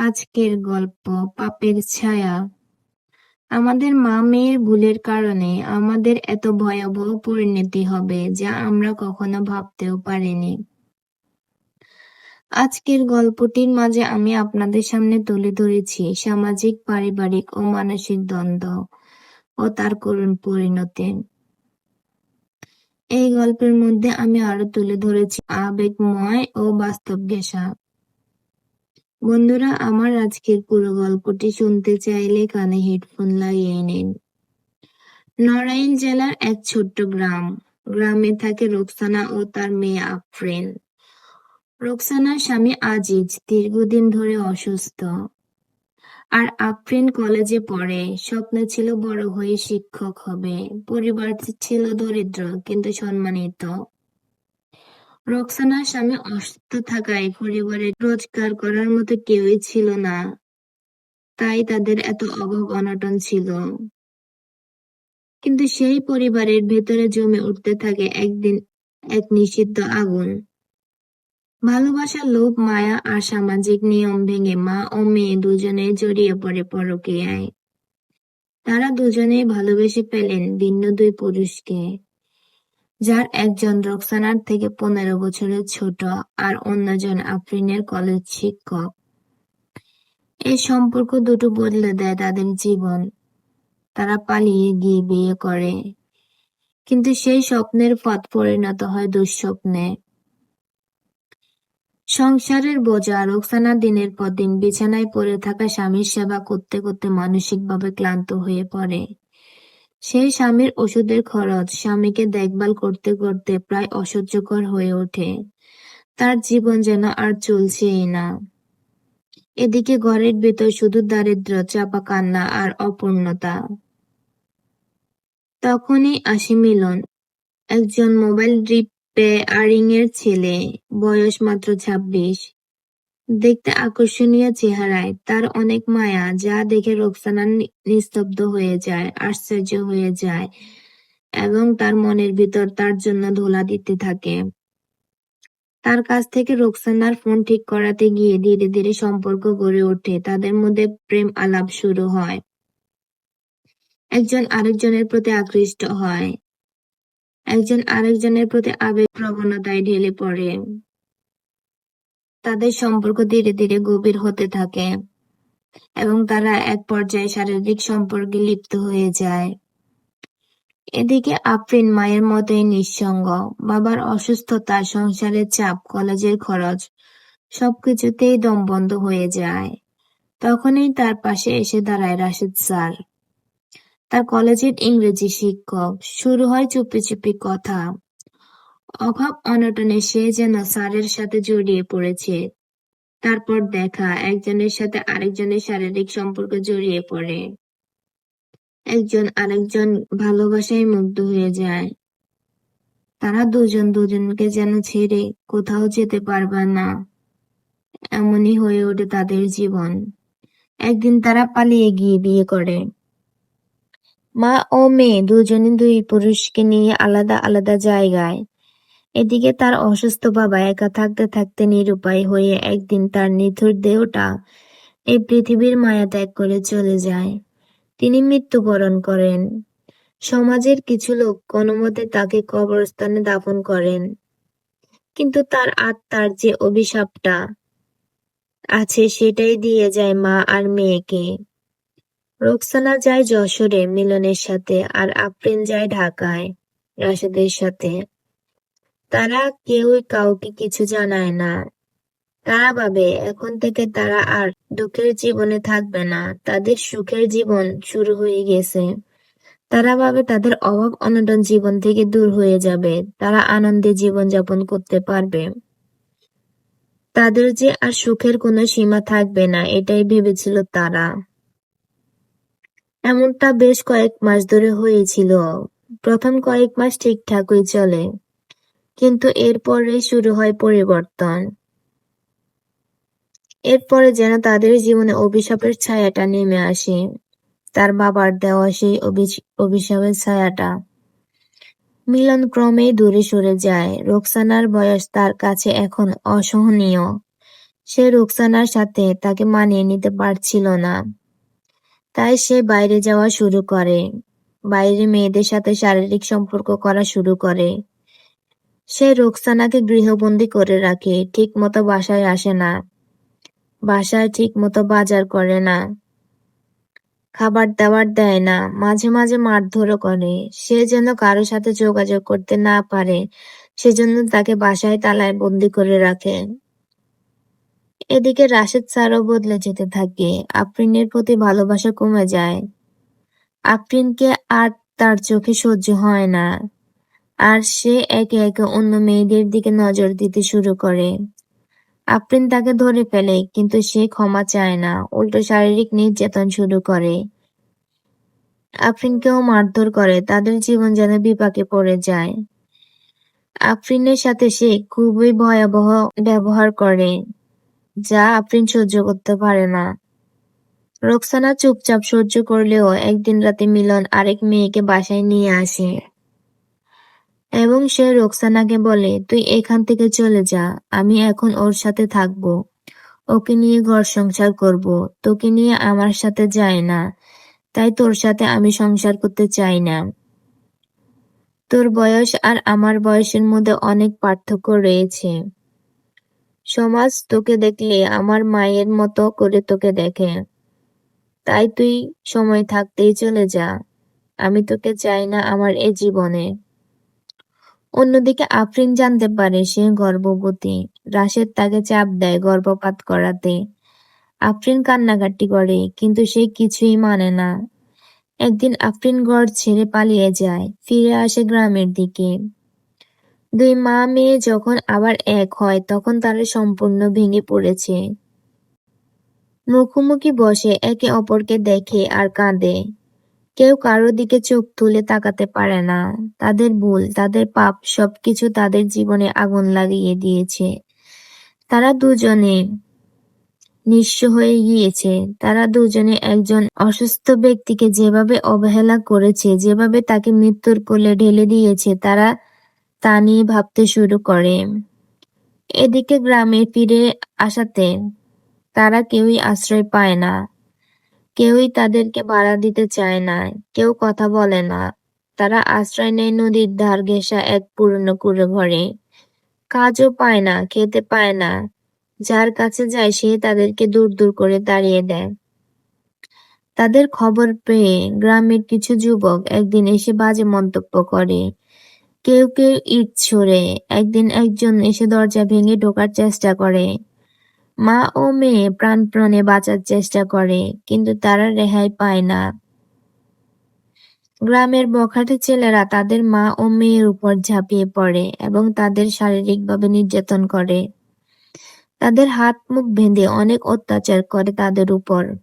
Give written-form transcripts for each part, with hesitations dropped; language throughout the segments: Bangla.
আজকের গল্প পাপের ছায়া। আমাদের মা মেয়ের ভুলের কারণে আমাদের এত ভয়াবহ পরিণতি হবে যা আমরা কখনো ভাবতেও পারিনি। আজকের গল্পটির মাঝে আমি আপনাদের সামনে তুলে ধরেছি সামাজিক, পারিবারিক ও মানসিক দ্বন্দ্ব ও তার করুণ পরিণতি। এই গল্পের মধ্যে আমি আরো তুলে ধরেছি আবেগময় ও বাস্তব ঘেঁষা। বন্ধুরা, আমার আজকের পুরো গল্পটি শুনতে চাইলে কানে হেডফোন লাগিয়ে নিন। নড়াইল জেলার এক ছোট্ট গ্রাম। গ্রামে থাকে রোকসানা ও তার মেয়ে আফরিন। রোকসানার স্বামী আজিজ দীর্ঘদিন ধরে অসুস্থ, আর আফরিন কলেজে পড়ে। স্বপ্ন ছিল বড় হয়ে শিক্ষক হবে। পরিবার ছিল দরিদ্র কিন্তু সম্মানিত। রোকসানার স্বামী অসুস্থ থাকায় পরিবারে রোজগার করার মতো কেউই ছিল না, তাই তাদের এত অভাব অনটন ছিল। কিন্তু সেই পরিবারের ভেতরে জমে উঠতে থাকে একদিন এক নিষিদ্ধ আগুন। ভালোবাসা, লোভ, মায়া আর সামাজিক নিয়ম ভেঙে মা ও মেয়ে দুজনেই জড়িয়ে পড়ে পরকীয়ায়। তারা দুজনেই ভালোবেসে পেলেন ভিন্ন দুই পুরুষকে, যার একজন রোকসানার থেকে 15 বছরের ছোট আর অন্যজন আফরিনের কলেজ শিক্ষক। এই সম্পর্ক দুটো বদলে দেয় তাদের জীবন। তারা পালিয়ে গিয়ে বিয়ে করে, কিন্তু সেই স্বপ্নের পথ পরিণত হয় দুঃস্বপ্নে। সংসারের বোঝা। রোকসানা দিনের পর দিন বিছানায় পড়ে থাকা স্বামীর সেবা করতে করতে মানসিকভাবে ক্লান্ত হয়ে পড়ে। সেই স্বামীর ওষুধের খরচ স্বামীকে দেখভাল করতে করতে প্রায় অসহ্যকর হয়ে ওঠে। তার জীবন যেন আর চলছেই না। এদিকে ঘরের ভেতর শুধু দারিদ্র্য, চাপা কান্না আর অপূর্ণতা। তখনই আসে মিলন, একজন মোবাইল রিপেয়ারিং এর ছেলে, বয়স মাত্র 26। দেখতে আকর্ষণীয় চেহারায়, তার অনেক মায়া, যা দেখে রোকসানা নিস্তব্ধ হয়ে যায়, আশ্চর্য হয়ে যায় এবং তার মনের ভিতর তার জন্য ধোলা দিতে থাকে। তার কাছ থেকে রোকসানার ফোন ঠিক করাতে গিয়ে ধীরে ধীরে সম্পর্ক গড়ে ওঠে। তাদের মধ্যে প্রেম আলাপ শুরু হয়। একজন আরেকজনের প্রতি আকৃষ্ট হয়, একজন আরেকজনের প্রতি আবেগ প্রবণতায় ঢেলে পড়ে। তাদের সম্পর্ক ধীরে ধীরে গভীর হতে থাকে এবং তারা এক পর্যায়ে শারীরিক সম্পর্কে লিপ্ত হয়ে যায়। এদিকে আফরিন মায়ের মতোই নিঃসঙ্গ। বাবার অসুস্থতা, সংসারের চাপ, কলেজের খরচ, সবকিছুতেই দম বন্ধ হয়ে যায়। তখনই তার পাশে এসে দাঁড়ায় রাশেদ স্যার, তার কলেজের ইংরেজি শিক্ষক। শুরু হয় চুপি চুপি কথা। অভাব অনটনে সে যেন স্যারের সাথে জড়িয়ে পড়েছে। তারপর দেখা, একজনের সাথে আরেকজনের শারীরিক সম্পর্ক জড়িয়ে পড়ে। একজন আরেকজন ভালোবাসায় মুগ্ধ হয়ে যায়। তারা দুজন দুজনকে যেন ছেড়ে কোথাও যেতে পারবে না, এমনই হয়ে ওঠে তাদের জীবন। একদিন তারা পালিয়ে গিয়ে বিয়ে করে। মা ও মেয়ে দুজনে দুই পুরুষকে নিয়ে আলাদা আলাদা জায়গায়। এদিকে তার অসুস্থ বাবা একা থাকতে থাকতে নিরুপায় হয়ে একদিন তার নিথুর দেহটা এই পৃথিবীর মায়া ত্যাগ করে চলে যায়। তিনি মৃত্যুবরণ করেন। সমাজের কিছু লোক কোনোমতে তাকে কবরস্থানে দাফন করেন, কিন্তু তার আত্মার যে অভিশাপটা আছে সেটাই দিয়ে যায় মা আর মেয়েকে। রোকসানা যায় যশোরে মিলনের সাথে, আর আফরিন যায় ঢাকায় রাশেদের সাথে। তারা কেউই কাউকে কিছু জানায় না। তারা ভাবে এখন থেকে তারা আর দুঃখের জীবনে থাকবে না, তাদের সুখের জীবন শুরু হয়ে গেছে। তারা ভাবে তাদের অভাব অনটন জীবন থেকে দূর হয়ে যাবে, তারা আনন্দে জীবন যাপন করতে পারবে। তাদের যে আর সুখের কোনো সীমা থাকবে না, এটাই ভেবেছিল তারা। এমনটা বেশ কয়েক মাস ধরে হয়েছিল। প্রথম কয়েক মাস ঠিকঠাকই চলে, কিন্তু এরপরে শুরু হয় পরিবর্তন। এরপরে যেন তাদের জীবনে অভিশাপের ছায়াটা নেমে আসে, তার বাবার দেওয়া সেই অভিশাপের ছায়াটা। মিলন ক্রমেই দূরে সরে যায়। রোকসানার বয়স তার কাছে এখন অসহনীয়। সে রোকসানার সাথে তাকে মানিয়ে নিতে পারছিল না। তাই সে বাইরে যাওয়া শুরু করে। বাইরে মেয়েদের সাথে শারীরিক সম্পর্ক করা শুরু করে। সে রোকসানাকে গৃহবন্দী করে রাখে, ঠিকমতো বাসায় আসে না, বাসায় ঠিকমতো বাজার করে না, খাবার-দাবার দেয় না, মাঝে মাঝে মারধরও করে। সে যেন কারো সাথে যোগাযোগ করতে না পারে, সেজন্য তাকে বাসায় তালায় বন্দী করে রাখে। এদিকে রাশেদ স্যারও বদলে যেতে থাকে। আফরিনের প্রতি ভালোবাসা কমে যায়। আফরিনকে আর তার চোখে সহ্য হয় না। আর সে একে একে অন্য মেয়েদের দিকে নজর দিতে শুরু করে। আফরিন তাকে ধরে ফেলে, কিন্তু সে ক্ষমা চায় না, উল্টো শারীরিক নির্যাতন শুরু করে। আফরিনকেও মারধর করে, তাদের জীবন যেন বিপাকে পড়ে যায়। আফরিনের সাথে সে খুবই ভয়াবহ ব্যবহার করে, যা আফরিন সহ্য করতে পারে না। রোকসানা চুপচাপ সহ্য করলেও একদিন রাতে মিলন আরেক মেয়েকে বাসায় নিয়ে আসে এবং সে রোকসানাকে বলে, তুই এখান থেকে চলে যা, আমি এখন ওর সাথে থাকবো, ওকে নিয়ে ঘর সংসার করব, তোকে নিয়ে আমার সাথে যায় না, তাই তোর সাথে আমি সংসার করতে চাই না। তোর বয়স আর আমার বয়সের মধ্যে অনেক পার্থক্য রয়েছে। সমাজ তোকে দেখলে আমার মায়ের মতো করে তোকে দেখে, তাই তুই সময় থাকতেই চলে যা, আমি তোকে চাই না আমার এ জীবনে। অন্যদিকে আফরিন জানতে পারে সে গর্ভবতী। রাশেদ তাকে চাপ দেয় গর্ভপাত করাতে। আফরিন কান্নাকাটি করে, কিন্তু সে কিছুই মানে না। একদিন আফরিন ঘর ছেড়ে পালিয়ে যায়, ফিরে আসে গ্রামের দিকে। দুই মা মেয়ে যখন আবার এক হয় তখন তারা সম্পূর্ণ ভেঙে পড়েছে। মুখোমুখি বসে একে অপরকে দেখে আর কাঁদে। কেউ কারো দিকে চোখ তুলে তাকাতে পারে না। তাদের ভুল, তাদের পাপ সবকিছু তাদের জীবনে আগুন লাগিয়ে দিয়েছে। তারা দুজনে নিঃস্ব হয়ে গিয়েছে। তারা দুজনে একজন অসুস্থ ব্যক্তিকে যেভাবে অবহেলা করেছে, যেভাবে তাকে মৃত্যুর কোলে ঢেলে দিয়েছে, তারা তা নিয়ে ভাবতে শুরু করে। এদিকে গ্রামে ফিরে আসাতে তারা কেউই আশ্রয় পায় না। কেউই তাদেরকে ভাড়া দিতে চায় না, কেউ কথা বলে না। তারা আশ্রয় নেয় নদীর ধার ঘেঁষা এক পুরনো কুঁড়ে ঘরে। কাজও পায় না, খেতে পায় না। যার কাছে যায় সে তাদেরকে দূর দূর করে তাড়িয়ে দেয়। তাদের খবর পেয়ে গ্রামের কিছু যুবক একদিন এসে বাজে মন্তব্য করে। কেউ কেউ ইট ছোড়ে। একদিন একজন এসে দরজা ভেঙে ঢোকার চেষ্টা করে। মা ও মেয়ে প্রাণপণে বাঁচার চেষ্টা করে, কিন্তু তারা রেহাই পায় না। গ্রামের বখাটে ছেলেরা তাদের মা ও মেয়ের উপর ঝাঁপিয়ে পড়ে এবং তাদের শারীরিকভাবে নির্যাতন করে। তাদের হাত মুখ বেঁধে অনেক অত্যাচার করে তাদের উপর।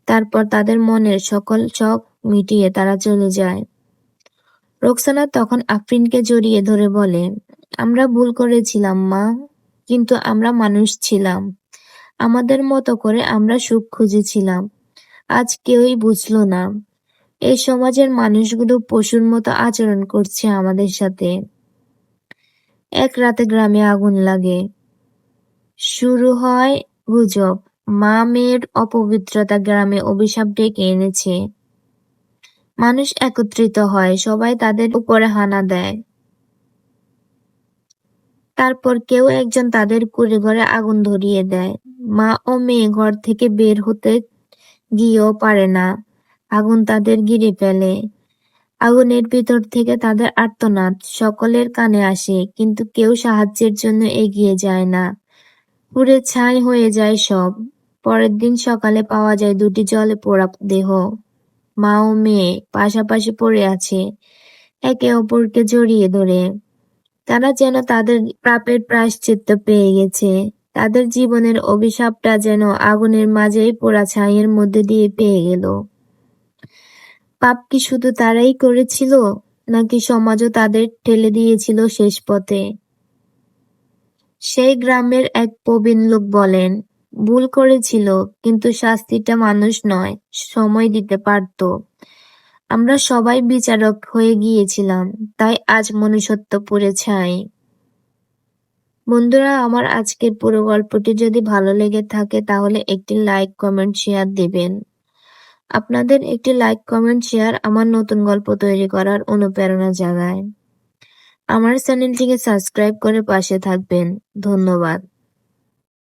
তারপর তাদের মনের সকল শখ মিটিয়ে তারা চলে যায়। রোকসানা তখন আফরিনকে জড়িয়ে ধরে বলে, আমরা ভুল করেছিলাম মা, কিন্তু আমরা মানুষ ছিলাম। আমাদের মতো করে আমরা সুখ খুঁজেছিলাম। আজ কেউই বুঝলো না। এই সমাজের মানুষগুলো পশুর মতো আচরণ করছে আমাদের সাথে। এক রাতে গ্রামে আগুন লাগে। শুরু হয় গুজব, মা মেয়ের অপবিত্রতা গ্রামে অভিশাপ ডেকে এনেছে। মানুষ একত্রিত হয়, সবাই তাদের উপরে হানা দেয়। তারপর কেউ একজন তাদের কুঁড়ে ঘরে আগুন ধরিয়ে দেয়। মা ও মেয়ে ঘর থেকে বের হতে গিয়েও পারে না। আগুন তাদের ঘিরে ফেলে। আগুনের ভিতর থেকে তাদের আর্তনাদ সকলের কানে আসে, কিন্তু কেউ সাহায্যের জন্য এগিয়ে যায় না। পুড়ে ছাই হয়ে যায় সব। পরের দিন সকালে পাওয়া যায় দুটি জলে পোড়া দেহ। মা ও মেয়ে পাশাপাশি পড়ে আছে, একে অপরকে জড়িয়ে ধরে। তারা যেন তাদের পাপের প্রায়শ্চিত্ত পেয়ে গেছে। তাদের জীবনের অভিশাপটা যেন আগুনের মাঝেই পোড়া ছাইয়ের মধ্যে দিয়ে পেয়ে গেল। পাপ কি শুধু তারাই করেছিল, নাকি সমাজও তাদের ঠেলে দিয়েছিল শেষ পথে? সেই গ্রামের এক প্রবীণ লোক বলেন, ভুল করেছিল, কিন্তু শাস্তিটা মানুষ নয়, সময় দিতে পারত। আমরা সবাই বিচারক হয়ে গিয়েছিলাম, তাই আজ মনুষ্যত্ব পুড়ে ছাই। বন্ধুরা, আমার আজকের পুরো গল্পটি যদি ভালো লেগে থাকে তাহলে একটি লাইক, কমেন্ট, শেয়ার দিবেন। আপনাদের একটি লাইক, কমেন্ট, শেয়ার আমার নতুন গল্প তৈরি করার অনুপ্রেরণা জাগায়। আমার চ্যানেলটিকে সাবস্ক্রাইব করে পাশে থাকবেন। ধন্যবাদ।